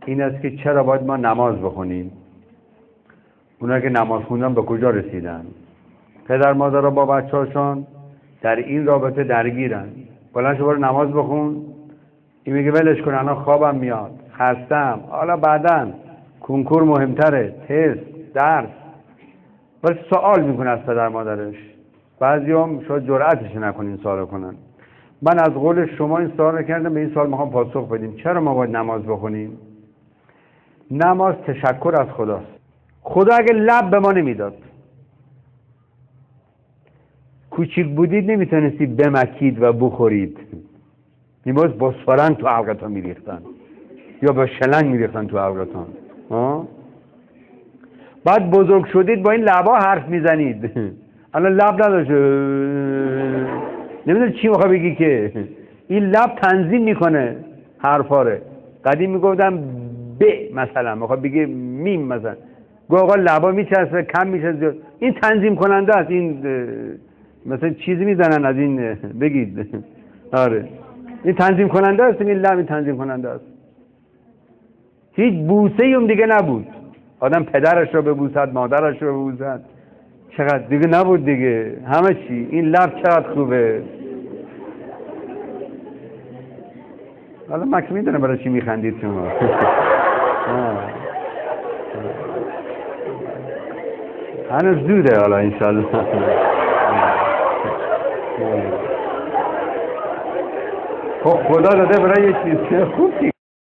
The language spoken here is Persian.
این است که چرا باید ما نماز بخونیم. اونا که نماز خوندن به کجا رسیدن؟ پدر مادرها با بچه‌هاشون در این رابطه درگیرن. بلند شو برو نماز بخون، این میگه ولش کن الان خوابم میاد، خستم، حالا بعداً کنکور مهمتره، تست، درس. ولی سوال میکنه از پدر مادرش. بعضیام شاید جرأتش نکنن این سوالو کنن. من از قول شما این سوال کردم، به این سوال میخوام پاسخ بدیم. چرا ما باید نماز بخونیم؟ نماز تشکر از خداست. خدا اگه لب به ما نمیداد، کوچیک بودید نمیتونستید بمکید و بخورید، میباز با سرنگ تو حلقتان میریختن یا با شلنگ میریختن تو حلقتان. بعد بزرگ شدید با این لبا حرف میزنید. الان لب نداشه، نمیدونی چی میخوای بگی که این لب تنظیم میکنه حرفاره. قدیم میگفتم ب مثلا میخواد بگی میم مثلا، گو آقا لبا میچسبه کم میشه، این تنظیم کننده است. این مثلا چیزی میزنن از این بگید آره این تنظیم کننده است. این لب این تنظیم کننده است. هیچ بوسه اون دیگه نبود. آدم پدرش رو ببوسد، مادرش رو ببوسد، چقدر دیگه نبود دیگه، همه چی. این لب چقدر خوبه. حالا من که میدونم برای چی میخندید شما. هنوز زوده حالا انشالله. خب خدا داده برای یه چیز خوب